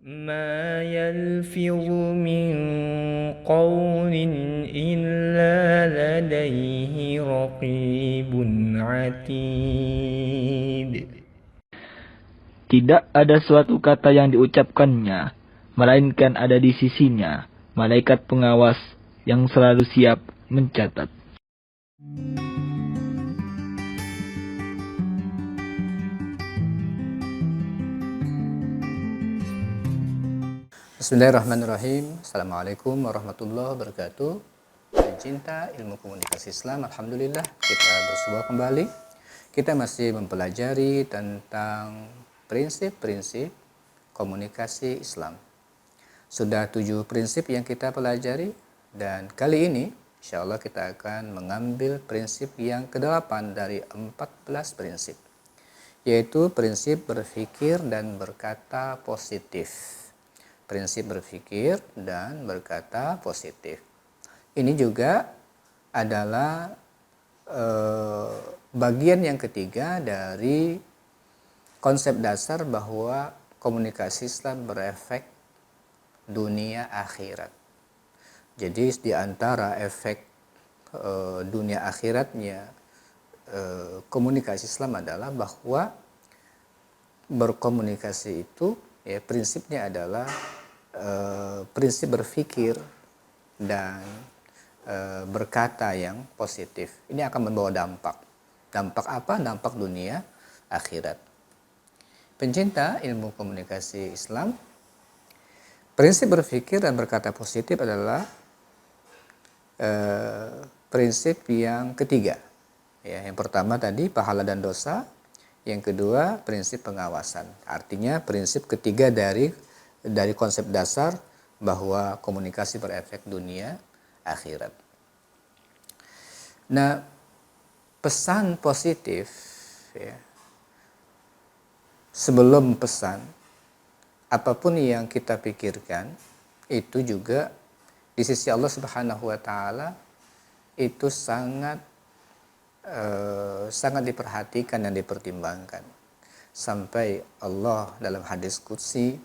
ما يلفظ من قول إلا لديه رقيب عتيد. Tidak ada suatu kata yang diucapkannya, melainkan ada di sisinya malaikat pengawas yang selalu siap mencatat. Bismillahirrahmanirrahim. Assalamualaikum warahmatullahi wabarakatuh. Pencinta ilmu komunikasi Islam, alhamdulillah kita bersua kembali. Kita masih mempelajari tentang prinsip-prinsip komunikasi Islam. Sudah 7 prinsip yang kita pelajari, dan kali ini insya Allah kita akan mengambil prinsip yang ke-8 dari 14 prinsip, yaitu prinsip berpikir dan berkata positif. Prinsip berpikir dan berkata positif. Ini juga adalah bagian yang ketiga dari konsep dasar bahwa komunikasi Islam berefek dunia akhirat. Jadi di antara efek dunia akhiratnya komunikasi Islam adalah bahwa berkomunikasi itu ya prinsipnya adalah prinsip berpikir dan berkata yang positif. Ini akan membawa dampak. Dampak apa? Dampak dunia akhirat. Pencinta ilmu komunikasi Islam, prinsip berpikir dan berkata positif adalah prinsip yang ketiga. Ya, yang pertama tadi pahala dan dosa, yang kedua prinsip pengawasan. Artinya prinsip ketiga dari konsep dasar bahwa komunikasi berefek dunia akhirat. Nah, pesan positif ya, sebelum pesan, apapun yang kita pikirkan itu juga di sisi Allah Subhanahu wa taala itu sangat diperhatikan dan dipertimbangkan. Sampai Allah dalam hadis qudsi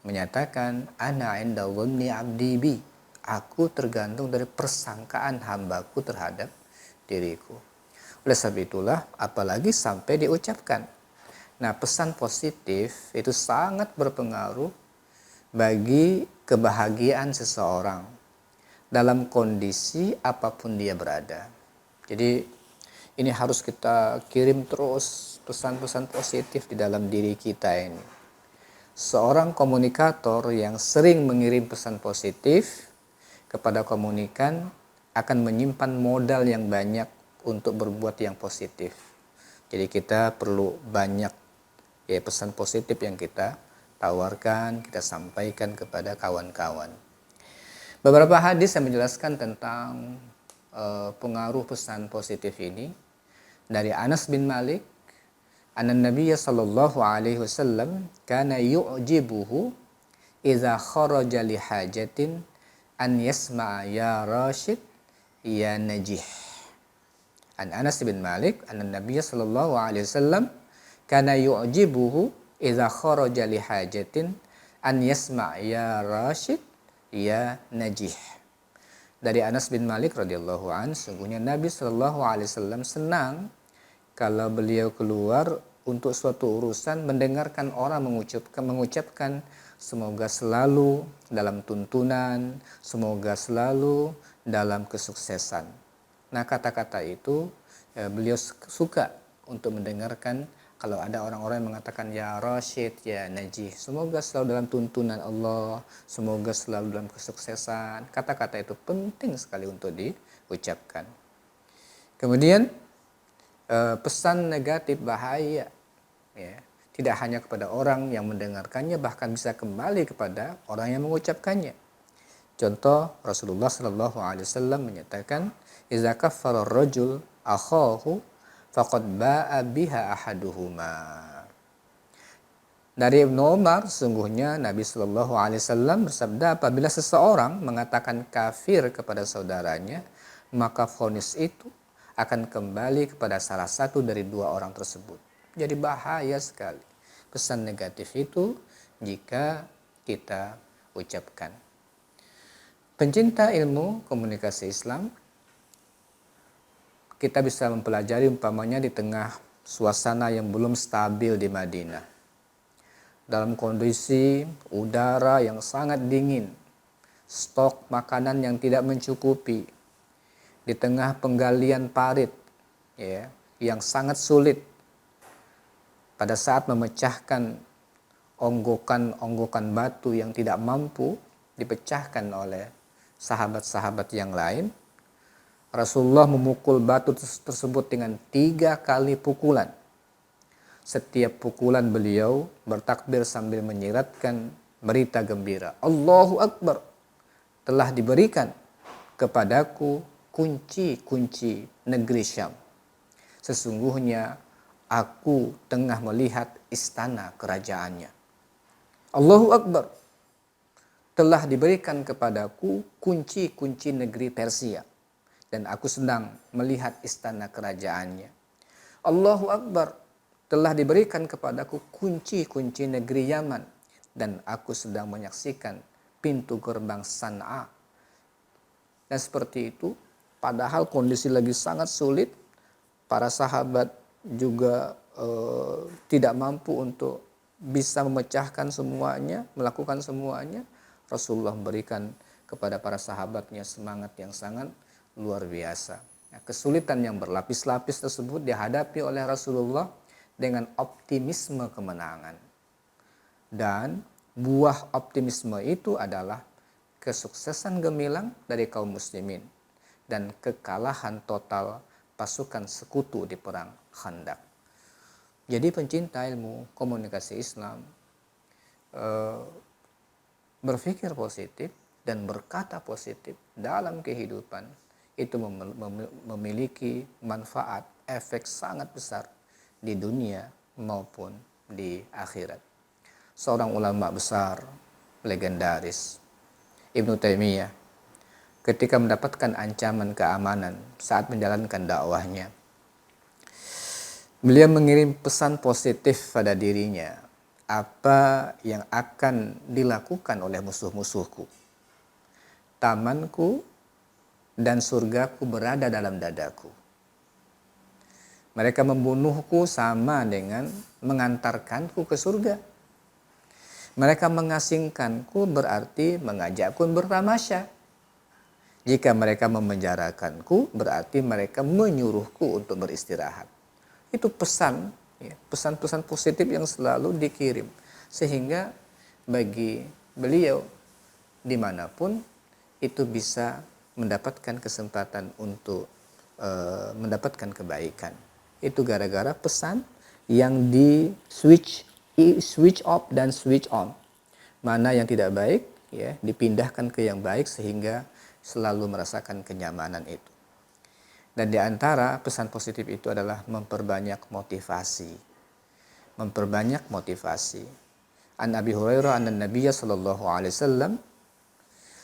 menyatakan, ana inda dhanni abdi bi, aku tergantung dari persangkaan hambaku terhadap diriku. Oleh sebab itulah apalagi sampai diucapkan. Nah, pesan positif itu sangat berpengaruh bagi kebahagiaan seseorang dalam kondisi apapun dia berada. Jadi ini harus kita kirim terus pesan-pesan positif di dalam diri kita ini. Seorang komunikator yang sering mengirim pesan positif kepada komunikan akan menyimpan modal yang banyak untuk berbuat yang positif. Jadi kita perlu banyak ya pesan positif yang kita tawarkan, kita sampaikan kepada kawan-kawan. Beberapa hadis yang menjelaskan tentang pengaruh pesan positif ini dari Anas bin Malik, anna Nabiya sallallahu alaihi wasallam kana yu'jibuhu idza kharaja li hajatin an yasma'a ya Rashid ya Najih. An Anas bin Malik anna Nabiya sallallahu alaihi wasallam kana yu'jibuhu idza kharaja li hajatin an yasma'a ya Rashid ya Najih. Dari Anas bin Malik radhiyallahu an, sungguhnya Nabi sallallahu alaihi wasallam senang kalau beliau keluar untuk suatu urusan mendengarkan orang mengucapkan semoga selalu dalam tuntunan, semoga selalu dalam kesuksesan. Nah, kata-kata itu beliau suka untuk mendengarkan kalau ada orang-orang yang mengatakan ya Rashid, ya Najih, semoga selalu dalam tuntunan Allah, semoga selalu dalam kesuksesan. Kata-kata itu penting sekali untuk diucapkan. Kemudian pesan negatif bahaya ya, tidak hanya kepada orang yang mendengarkannya, bahkan bisa kembali kepada orang yang mengucapkannya. Contoh, Rasulullah Shallallahu Alaihi Wasallam menyatakan, "Iza kaffara rajul akhahu faqad ba'a biha ahaduhuma." Dari Ibnu Umar, sungguhnya Nabi Shallallahu Alaihi Wasallam bersabda, apabila seseorang mengatakan kafir kepada saudaranya, maka vonis itu akan kembali kepada salah satu dari dua orang tersebut. Jadi bahaya sekali. Pesan negatif itu jika kita ucapkan. Pencinta ilmu komunikasi Islam, kita bisa mempelajari umpamanya di tengah suasana yang belum stabil di Madinah. Dalam kondisi udara yang sangat dingin, stok makanan yang tidak mencukupi, di tengah penggalian parit ya, yang sangat sulit pada saat memecahkan onggokan batu yang tidak mampu dipecahkan oleh sahabat-sahabat yang lain, Rasulullah memukul batu tersebut dengan 3 kali pukulan. Setiap pukulan beliau bertakbir sambil menyiratkan berita gembira. Allahu Akbar, telah diberikan kepadaku kunci-kunci negeri Syam. Sesungguhnya aku tengah melihat istana kerajaannya. Allahu Akbar, telah diberikan kepadaku kunci-kunci negeri Persia dan aku sedang melihat istana kerajaannya. Allahu Akbar, telah diberikan kepadaku kunci-kunci negeri Yaman dan aku sedang menyaksikan pintu gerbang San'a. Dan seperti itu, padahal kondisi lagi sangat sulit, para sahabat juga tidak mampu untuk bisa memecahkan semuanya, melakukan semuanya. Rasulullah memberikan kepada para sahabatnya semangat yang sangat luar biasa. Kesulitan yang berlapis-lapis tersebut dihadapi oleh Rasulullah dengan optimisme kemenangan. Dan buah optimisme itu adalah kesuksesan gemilang dari kaum muslimin dan kekalahan total pasukan sekutu di perang Khandaq. Jadi pencinta ilmu komunikasi Islam berpikir positif dan berkata positif dalam kehidupan itu memiliki manfaat, efek sangat besar di dunia maupun di akhirat. Seorang ulama besar, legendaris, Ibnu Taimiyah, ketika mendapatkan ancaman keamanan saat menjalankan dakwahnya, beliau mengirim pesan positif pada dirinya, apa yang akan dilakukan oleh musuh-musuhku. Tamanku dan surgaku berada dalam dadaku. Mereka membunuhku sama dengan mengantarkanku ke surga. Mereka mengasingkanku berarti mengajakku bertamasya. Jika mereka memenjarakanku berarti mereka menyuruhku untuk beristirahat. Itu pesan, ya, pesan-pesan positif yang selalu dikirim. Sehingga bagi beliau dimanapun itu bisa mendapatkan kesempatan untuk mendapatkan kebaikan. Itu gara-gara pesan yang di switch off dan switch on. Mana yang tidak baik ya dipindahkan ke yang baik sehingga selalu merasakan kenyamanan itu. Dan di antara pesan positif itu adalah memperbanyak motivasi. Memperbanyak motivasi. An Abi Hurairah anna Nabiyya sallallahu alaihi wasallam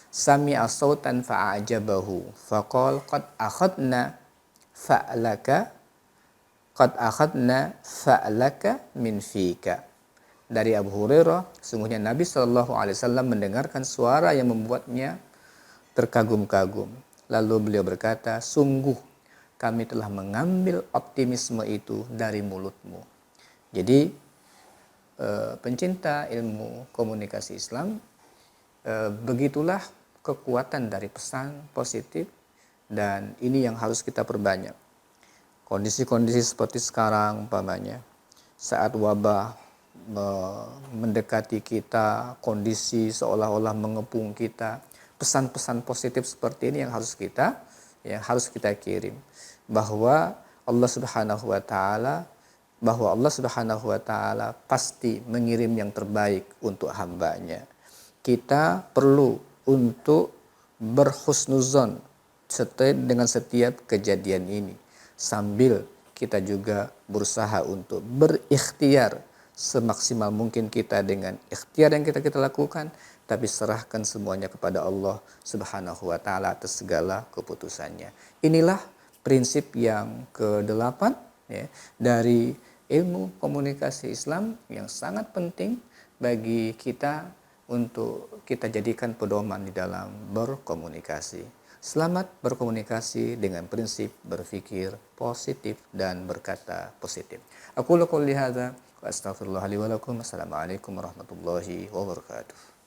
sami'a sautan fa'ajabahu faqala qad akhadna fa'laka min fika. Dari Abu Hurairah, sungguhnya Nabi sallallahu alaihi wasallam mendengarkan suara yang membuatnya terkagum-kagum. Lalu beliau berkata, sungguh kami telah mengambil optimisme itu dari mulutmu. Jadi pencinta ilmu komunikasi Islam, begitulah kekuatan dari pesan positif, dan ini yang harus kita perbanyak. Kondisi-kondisi seperti sekarang umpamanya, saat wabah mendekati kita, kondisi seolah-olah mengepung kita, pesan-pesan positif seperti ini yang harus kita kirim, bahwa Allah Subhanahu wa taala pasti mengirim yang terbaik untuk hambanya. Kita perlu untuk berhusnuzon dengan setiap kejadian ini, sambil kita juga berusaha untuk berikhtiar semaksimal mungkin kita dengan ikhtiar yang kita lakukan, tapi serahkan semuanya kepada Allah Subhanahu wa taala atas segala keputusannya. Inilah prinsip yang ke-8 ya, dari ilmu komunikasi Islam yang sangat penting bagi kita untuk kita jadikan pedoman di dalam berkomunikasi. Selamat berkomunikasi dengan prinsip berpikir positif dan berkata positif. Aku qouli hadza wa astaghfirullah li wa lakum. Assalamualaikum warahmatullahi wabarakatuh.